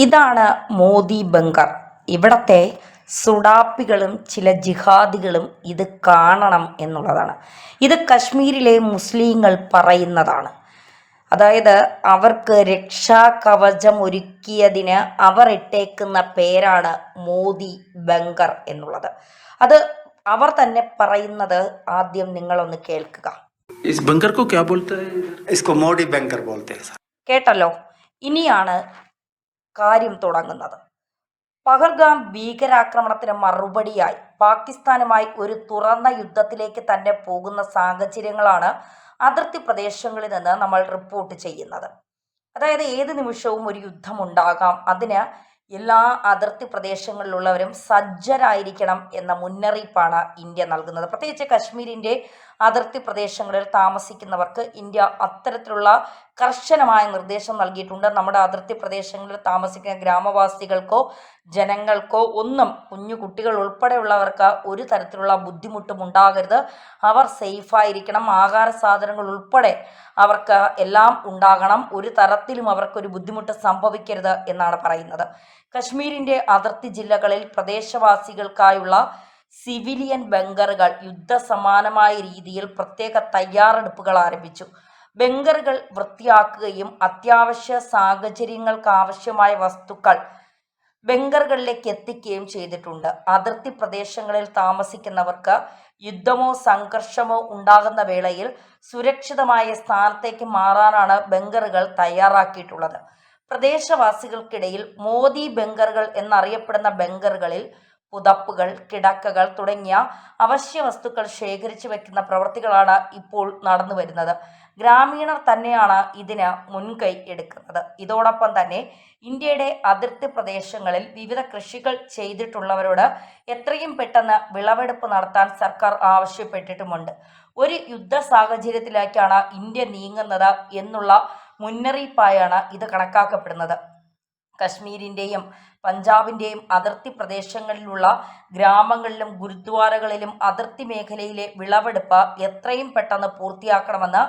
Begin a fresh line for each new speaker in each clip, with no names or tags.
ഇതാണ് മോദി ബങ്കർ. ഇവിടത്തെ സുഡാപ്പികളും ചില ജിഹാദികളും ഇത് കാണണം എന്നുള്ളതാണ്. ഇത് കശ്മീരിലെ മുസ്ലിങ്ങൾ പറയുന്നതാണ്. അതായത് അവർക്ക് രക്ഷാകവചം ഒരുക്കിയതിന് അവർ ഇട്ടേക്കുന്ന പേരാണ് മോദി ബങ്കർ എന്നുള്ളത്. അത് അവർ തന്നെ പറയുന്നത് ആദ്യം നിങ്ങളൊന്ന് കേൾക്കുക.
इस बंकर को क्या बोलते हैं?
इसको मोदी बैंकर बोलते हैं सर।
കേട്ടല്ലോ. ഇനിയാണ് കാര്യം തുടങ്ങുന്നത്. പഹൽഗാം ഭീകരാക്രമണത്തിന് മറുപടിയായി പാകിസ്ഥാനുമായി ഒരു തുറന്ന യുദ്ധത്തിലേക്ക് തന്നെ പോകുന്ന സാഹചര്യങ്ങളാണ് അതിർത്തി പ്രദേശങ്ങളിൽ നിന്ന് നമ്മൾ റിപ്പോർട്ട് ചെയ്യുന്നത്. അതായത് ഏത് നിമിഷവും ഒരു യുദ്ധമുണ്ടാകാം. അതിന് എല്ലാ അതിർത്തി പ്രദേശങ്ങളിലുള്ളവരും സജ്ജരായിരിക്കണം എന്ന മുന്നറിയിപ്പാണ് ഇന്ത്യ നൽകുന്നത്. പ്രത്യേകിച്ച് കശ്മീരിൻ്റെ അതിർത്തി പ്രദേശങ്ങളിൽ താമസിക്കുന്നവർക്ക് ഇന്ത്യ അത്തരത്തിലുള്ള കർശനമായ നിർദ്ദേശം നൽകിയിട്ടുണ്ട്. നമ്മുടെ അതിർത്തി പ്രദേശങ്ങളിൽ താമസിക്കുന്ന ഗ്രാമവാസികൾക്കോ ജനങ്ങൾക്കോ ഒന്നും, കുഞ്ഞു കുട്ടികൾ ഉൾപ്പെടെയുള്ളവർക്ക് ഒരു തരത്തിലുള്ള ബുദ്ധിമുട്ടും ഉണ്ടാകരുത്. അവർ സേഫായിരിക്കണം. ആഹാര സാധനങ്ങൾ ഉൾപ്പെടെ അവർക്ക് എല്ലാം ഉണ്ടാകണം. ഒരു തരത്തിലും അവർക്കൊരു ബുദ്ധിമുട്ട് സംഭവിക്കരുത് എന്നാണ് പറയുന്നത്. കശ്മീരിൻ്റെ അതിർത്തി ജില്ലകളിൽ പ്രദേശവാസികൾക്കായുള്ള സിവിലിയൻ ബങ്കറുകൾ യുദ്ധസമാനമായ രീതിയിൽ പ്രത്യേക തയ്യാറെടുപ്പുകൾ ആരംഭിച്ചു. ബങ്കറുകൾ വൃത്തിയാക്കുകയും അത്യാവശ്യ സാഹചര്യങ്ങൾക്കാവശ്യമായ വസ്തുക്കൾ ബങ്കറുകളിലേക്ക് എത്തിക്കുകയും ചെയ്തിട്ടുണ്ട്. അതിർത്തി പ്രദേശങ്ങളിൽ താമസിക്കുന്നവർക്ക് യുദ്ധമോ സംഘർഷമോ ഉണ്ടാകുന്ന വേളയിൽ സുരക്ഷിതമായ സ്ഥാനത്തേക്ക് മാറാനാണ് ബങ്കറുകൾ തയ്യാറാക്കിയിട്ടുള്ളത്. പ്രദേശവാസികൾക്കിടയിൽ മോദി ബങ്കറുകൾ എന്നറിയപ്പെടുന്ന ബങ്കറുകളിൽ പുതപ്പുകൾ, കിടക്കകൾ തുടങ്ങിയ അവശ്യ വസ്തുക്കൾ ശേഖരിച്ചു വെക്കുന്ന പ്രവൃത്തികളാണ് ഇപ്പോൾ നടന്നു വരുന്നത്. ഗ്രാമീണർ തന്നെയാണ് ഇതിന് മുൻകൈ എടുക്കുന്നത്. ഇതോടൊപ്പം തന്നെ ഇന്ത്യയുടെ അതിർത്തി പ്രദേശങ്ങളിൽ വിവിധ കൃഷികൾ ചെയ്തിട്ടുള്ളവരോട് എത്രയും പെട്ടെന്ന് വിളവെടുപ്പ് നടത്താൻ സർക്കാർ ആവശ്യപ്പെട്ടിട്ടുമുണ്ട്. ഒരു യുദ്ധ സാഹചര്യത്തിലേക്കാണ് ഇന്ത്യ നീങ്ങുന്നത് എന്നുള്ള മുന്നറിയിപ്പായാണ് ഇത് കണക്കാക്കപ്പെടുന്നത്. കശ്മീരിൻ്റെയും പഞ്ചാബിൻ്റെയും അതിർത്തി പ്രദേശങ്ങളിലുള്ള ഗ്രാമങ്ങളിലും ഗുരുദ്വാരകളിലും അതിർത്തി മേഖലയിലെ വിളവെടുപ്പ് എത്രയും പെട്ടെന്ന് പൂർത്തിയാക്കണമെന്ന്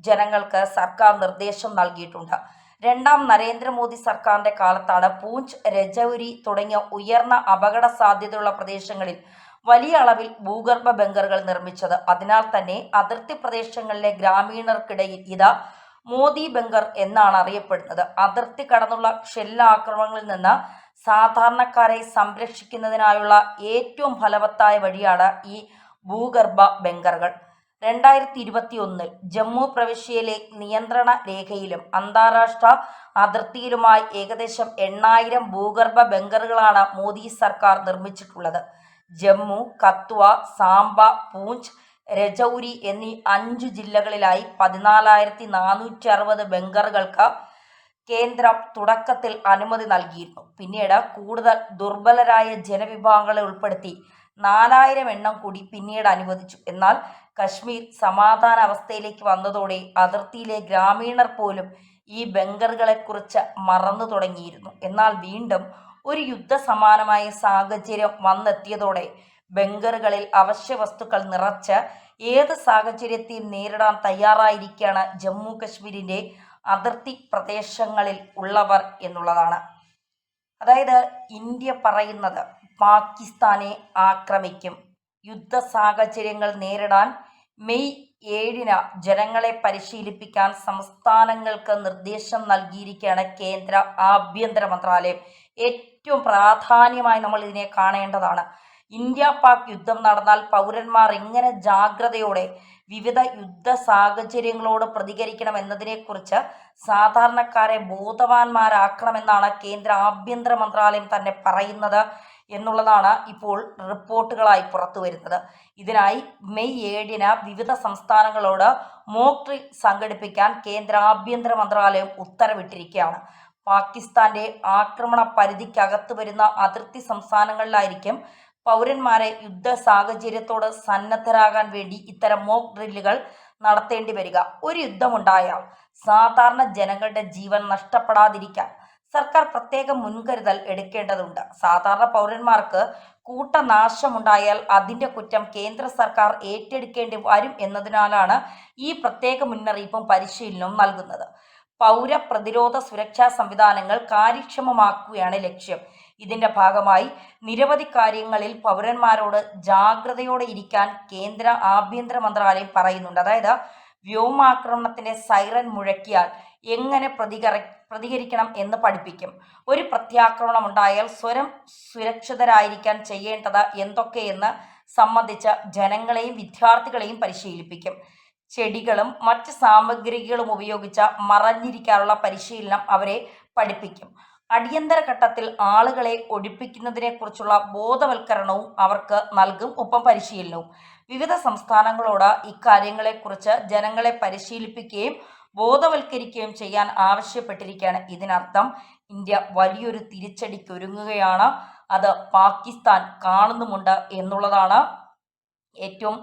ജനങ്ങൾക്ക് സർക്കാർ നിർദ്ദേശം നൽകിയിട്ടുണ്ട്. രണ്ടാം നരേന്ദ്രമോദി സർക്കാരിൻ്റെ കാലത്താണ് പൂഞ്ച്, രജൌരി തുടങ്ങിയ ഉയർന്ന അപകട സാധ്യതയുള്ള പ്രദേശങ്ങളിൽ വലിയ അളവിൽ ഭൂഗർഭ ബങ്കറുകൾ നിർമ്മിച്ചത്. അതിനാൽ തന്നെ അതിർത്തി പ്രദേശങ്ങളിലെ ഗ്രാമീണർക്കിടയിൽ ഇത് മോദി ബങ്കർ എന്നാണ് അറിയപ്പെടുന്നത്. അതിർത്തി കടന്നുള്ള ഷെല്ലാക്രമണങ്ങളിൽ നിന്ന് സാധാരണക്കാരെ സംരക്ഷിക്കുന്നതിനായുള്ള ഏറ്റവും ഫലവത്തായ വഴിയാണ് ഈ ഭൂഗർഭ ബങ്കറുകൾ. 2021 ജമ്മു പ്രവിശ്യയിലെ നിയന്ത്രണ രേഖയിലും അന്താരാഷ്ട്ര അതിർത്തിയിലുമായി ഏകദേശം 8000 ഭൂഗർഭ ബങ്കറുകളാണ് മോദി സർക്കാർ നിർമ്മിച്ചിട്ടുള്ളത്. ജമ്മു, കത്വ, സാംബ, പൂഞ്ച്, രജൌരി എന്നീ 5 ജില്ലകളിലായി 14,460 ബങ്കറുകൾക്ക് കേന്ദ്രം തുടക്കത്തിൽ അനുമതി നൽകിയിരുന്നു. പിന്നീട് കൂടുതൽ ദുർബലരായ ജനവിഭാഗങ്ങളെ ഉൾപ്പെടുത്തി 4000 എണ്ണം കൂടി പിന്നീട് അനുവദിച്ചു. എന്നാൽ കശ്മീർ സമാധാന അവസ്ഥയിലേക്ക് വന്നതോടെ അതിർത്തിയിലെ ഗ്രാമീണർ പോലും ഈ ബങ്കറുകളെക്കുറിച്ച് മറന്നു തുടങ്ങിയിരുന്നു. എന്നാൽ വീണ്ടും ഒരു യുദ്ധസമാനമായ സാഹചര്യം വന്നെത്തിയതോടെ ബങ്കറുകളിൽ അവശ്യ വസ്തുക്കൾ നിറച്ച് ഏത് സാഹചര്യത്തെയും നേരിടാൻ തയ്യാറായിരിക്കുകയാണ് ജമ്മു കശ്മീരിൻ്റെ അതിർത്തി പ്രദേശങ്ങളിൽ ഉള്ളവർ എന്നുള്ളതാണ്. അതായത് ഇന്ത്യ പറയുന്നത് പാകിസ്ഥാനെ ആക്രമിക്കും. യുദ്ധ സാഹചര്യങ്ങൾ നേരിടാൻ മെയ് 7 ജനങ്ങളെ പരിശീലിപ്പിക്കാൻ സംസ്ഥാനങ്ങൾക്ക് നിർദ്ദേശം നൽകിയിരിക്കുകയാണ് കേന്ദ്ര ആഭ്യന്തര മന്ത്രാലയം. ഏറ്റവും പ്രാധാന്യമായി നമ്മൾ ഇതിനെ കാണേണ്ടതാണ്. ഇന്ത്യ പാക് യുദ്ധം നടന്നാൽ പൗരന്മാർ എങ്ങനെ ജാഗ്രതയോടെ വിവിധ യുദ്ധ സാഹചര്യങ്ങളോട് പ്രതികരിക്കണം എന്നതിനെക്കുറിച്ച് സാധാരണക്കാരെ ബോധവാന്മാരാക്കണമെന്നാണ് കേന്ദ്ര ആഭ്യന്തര മന്ത്രാലയം തന്നെ പറയുന്നത് എന്നുള്ളതാണ് ഇപ്പോൾ റിപ്പോർട്ടുകളായി പുറത്തു വരുന്നത്. ഇതിനായി മെയ് 7 വിവിധ സംസ്ഥാനങ്ങളോട് മോക്ക് ഡ്രിൽ സംഘടിപ്പിക്കാൻ കേന്ദ്ര ആഭ്യന്തര മന്ത്രാലയം ഉത്തരവിട്ടിരിക്കുകയാണ്. പാകിസ്ഥാന്റെ ആക്രമണ പരിധിക്കകത്ത് വരുന്ന അതിർത്തി സംസ്ഥാനങ്ങളിലായിരിക്കും പൗരന്മാരെ യുദ്ധ സാഹചര്യത്തോട് സന്നദ്ധരാകാൻ വേണ്ടി ഇത്തരം മോക്ക് ഡ്രില്ലുകൾ നടത്തേണ്ടി വരിക. ഒരു യുദ്ധമുണ്ടായാൽ സാധാരണ ജനങ്ങളുടെ ജീവൻ നഷ്ടപ്പെടാതിരിക്കാൻ സർക്കാർ പ്രത്യേക മുൻകരുതൽ എടുക്കേണ്ടതുണ്ട്. സാധാരണ പൗരന്മാർക്ക് കൂട്ടനാശമുണ്ടായാൽ അതിൻ്റെ കുറ്റം കേന്ദ്ര സർക്കാർ ഏറ്റെടുക്കേണ്ടി വരും എന്നതിനാലാണ് ഈ പ്രത്യേക മുന്നറിയിപ്പും പരിശീലനവും നൽകുന്നത്. പൗര പ്രതിരോധ സുരക്ഷാ സംവിധാനങ്ങൾ കാര്യക്ഷമമാക്കുകയാണ് ലക്ഷ്യം. ഇതിന്റെ ഭാഗമായി നിരവധി കാര്യങ്ങളിൽ പൗരന്മാരോട് ജാഗ്രതയോടെ ഇരിക്കാൻ കേന്ദ്ര ആഭ്യന്തര മന്ത്രാലയം പറയുന്നുണ്ട്. അതായത് വ്യോമാക്രമണത്തിന്റെ സൈറൻ മുഴക്കിയാൽ എങ്ങനെ പ്രതികരിക്കണം എന്ന് പഠിപ്പിക്കും. ഒരു പ്രത്യാക്രമണം ഉണ്ടായാൽ സ്വയം സുരക്ഷിതരായിരിക്കാൻ ചെയ്യേണ്ടത് എന്തൊക്കെയെന്ന് സംബന്ധിച്ച് ജനങ്ങളെയും വിദ്യാർത്ഥികളെയും പരിശീലിപ്പിക്കും. ചെടികളും മറ്റ് സാമഗ്രികളും ഉപയോഗിച്ച് മറഞ്ഞിരിക്കാനുള്ള പരിശീലനം അവരെ പഠിപ്പിക്കും. അടിയന്തര ഘട്ടത്തിൽ ആളുകളെ ഒഴിപ്പിക്കുന്നതിനെക്കുറിച്ചുള്ള ബോധവൽക്കരണവും അവർക്ക് നൽകും, ഒപ്പം പരിശീലനവും. വിവിധ സംസ്ഥാനങ്ങളോട് ഇക്കാര്യങ്ങളെക്കുറിച്ച് ജനങ്ങളെ പരിശീലിപ്പിക്കുകയും ബോധവൽക്കരിക്കുകയും ചെയ്യാൻ ആവശ്യപ്പെട്ടിരിക്കുകയാണ്. ഇതിനർത്ഥം ഇന്ത്യ വലിയൊരു തിരിച്ചടിക്കൊരുങ്ങുകയാണ്. അത് പാകിസ്ഥാൻ കാണുന്നുമുണ്ട് എന്നുള്ളതാണ് ഏറ്റവും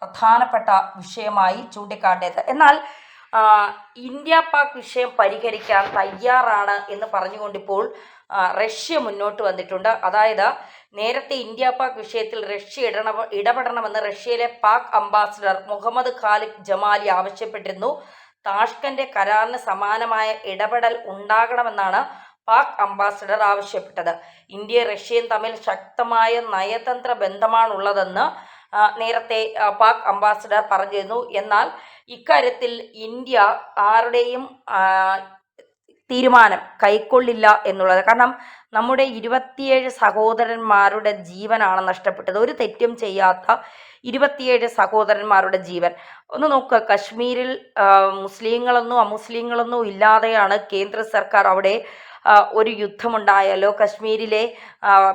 പ്രധാനപ്പെട്ട വിഷയമായി ചൂണ്ടിക്കാട്ടിയത്. എന്നാൽ ഇന്ത്യ പാക് വിഷയം പരിഹരിക്കാൻ തയ്യാറാണ് എന്ന് പറഞ്ഞുകൊണ്ടിപ്പോൾ റഷ്യ മുന്നോട്ട് വന്നിട്ടുണ്ട്. അതായത് നേരത്തെ ഇന്ത്യ പാക് വിഷയത്തിൽ റഷ്യ ഇടപെടണമെന്ന് റഷ്യയിലെ പാക് അംബാസിഡർ മുഹമ്മദ് ഖാലിദ് ജമാലി ആവശ്യപ്പെട്ടിരുന്നു. താഷ്കന്റ് കരാറിന് സമാനമായ ഇടപെടൽ ഉണ്ടാകണമെന്നാണ് പാക് അംബാസിഡർ ആവശ്യപ്പെട്ടത്. ഇന്ത്യയും റഷ്യയും തമ്മിൽ ശക്തമായ നയതന്ത്ര ബന്ധമാണുള്ളതെന്ന് നേരത്തെ പാക് അംബാസിഡർ പറഞ്ഞിരുന്നു. എന്നാൽ ഇക്കാര്യത്തിൽ ഇന്ത്യ ആരുടെയും തീരുമാനം കൈക്കൊള്ളില്ല എന്നുള്ളത്. കാരണം നമ്മുടെ 27 സഹോദരന്മാരുടെ ജീവനാണ് നഷ്ടപ്പെട്ടത്. ഒരു തെറ്റും ചെയ്യാത്ത 27 സഹോദരന്മാരുടെ ജീവൻ. ഒന്ന് നോക്കുക, കശ്മീരിൽ മുസ്ലിങ്ങളൊന്നും അമുസ്ലിങ്ങളൊന്നും ഇല്ലാതെയാണ് കേന്ദ്ര സർക്കാർ അവിടെ ഒരു യുദ്ധമുണ്ടായാലോ കശ്മീരിലെ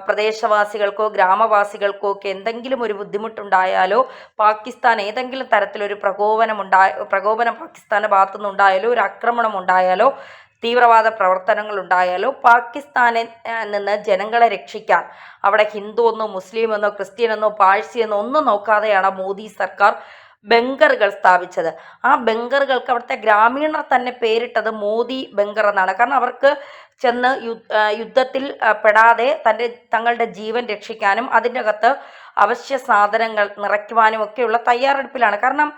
പ്രദേശവാസികൾക്കോ ഗ്രാമവാസികൾക്കോ ഒക്കെ എന്തെങ്കിലും ഒരു ബുദ്ധിമുട്ടുണ്ടായാലോ പാകിസ്ഥാൻ ഏതെങ്കിലും തരത്തിലൊരു പ്രകോപനം പാകിസ്ഥാൻ്റെ ഭാഗത്തുനിന്നുണ്ടായാലോ ഒരു ആക്രമണം ഉണ്ടായാലോ തീവ്രവാദ പ്രവർത്തനങ്ങൾ ഉണ്ടായാലോ പാകിസ്ഥാനിൽ നിന്ന് ജനങ്ങളെ രക്ഷിക്കാൻ അവിടെ ഹിന്ദു എന്നോ മുസ്ലിം എന്നോ ക്രിസ്ത്യൻ എന്നോ പാഴ്സി എന്നോ ഒന്നും നോക്കാതെയാണ് മോദി സർക്കാർ ബങ്കറുകൾ സ്ഥാപിച്ചത്. ആ ബങ്കറുകൾക്ക് അവിടുത്തെ ഗ്രാമീണർ തന്നെ പേരിട്ടത് മോദി ബങ്കർ എന്നാണ്. കാരണം അവർക്ക് ചെന്ന് യുദ്ധത്തിൽ പെടാതെ തങ്ങളുടെ ജീവൻ രക്ഷിക്കാനും അതിൻ്റെ അകത്ത് അവശ്യ സാധനങ്ങൾ നിറയ്ക്കുവാനും ഒക്കെയുള്ള തയ്യാറെടുപ്പിലാണ്. കാരണം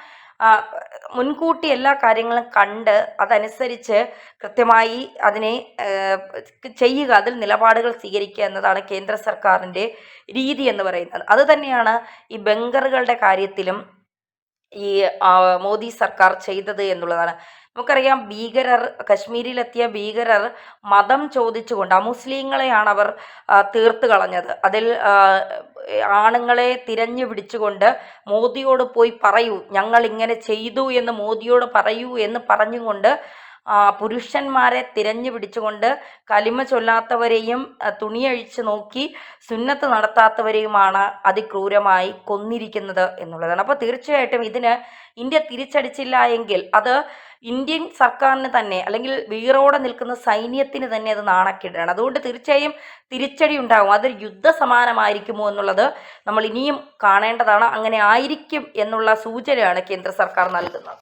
മുൻകൂട്ടി എല്ലാ കാര്യങ്ങളും കണ്ട് അതനുസരിച്ച് കൃത്യമായി അതിനെ ചെയ്യുക, അതിൽ നിലപാടുകൾ സ്വീകരിക്കുക എന്നതാണ് കേന്ദ്ര സർക്കാരിൻ്റെ രീതി എന്ന് പറയുന്നത്. അതുതന്നെയാണ് ഈ ബങ്കറുകളുടെ കാര്യത്തിലും ഈ മോദി സർക്കാർ ചെയ്തത് എന്നുള്ളതാണ്. നമുക്കറിയാം, കശ്മീരിലെത്തിയ ഭീകരർ മതം ചോദിച്ചുകൊണ്ട് അമുസ്ലിങ്ങളെയാണ് അവർ തീർത്ത് കളഞ്ഞത്. അതിൽ ആണുങ്ങളെ തിരഞ്ഞു പിടിച്ചുകൊണ്ട് മോദിയോട് പോയി പറയൂ, ഞങ്ങൾ ഇങ്ങനെ ചെയ്തു എന്ന് മോദിയോട് പറയൂ എന്ന് പറഞ്ഞുകൊണ്ട് പുരുഷന്മാരെ തിരഞ്ഞു പിടിച്ചുകൊണ്ട് കലിമ ചൊല്ലാത്തവരെയും തുണിയഴിച്ച് നോക്കി സുന്നത്ത് നടത്താത്തവരെയുമാണ് അതിക്രൂരമായി കൊന്നിരിക്കുന്നത് എന്നുള്ളതാണ്. അപ്പോൾ തീർച്ചയായിട്ടും ഇതിന് ഇന്ത്യ തിരിച്ചടിച്ചില്ല എങ്കിൽ അത് ഇന്ത്യൻ സർക്കാരിന് തന്നെ അല്ലെങ്കിൽ വീറോടെ നിൽക്കുന്ന സൈന്യത്തിന് തന്നെ അത് നാണക്കേടാണ്. അതുകൊണ്ട് തീർച്ചയായും തിരിച്ചടി ഉണ്ടാകും. അതൊരു യുദ്ധസമാനമായിരിക്കുമോ എന്നുള്ളത് നമ്മൾ ഇനിയും കാണേണ്ടതാണ്. അങ്ങനെ ആയിരിക്കും എന്നുള്ള സൂചനയാണ് കേന്ദ്ര സർക്കാർ നൽകുന്നത്.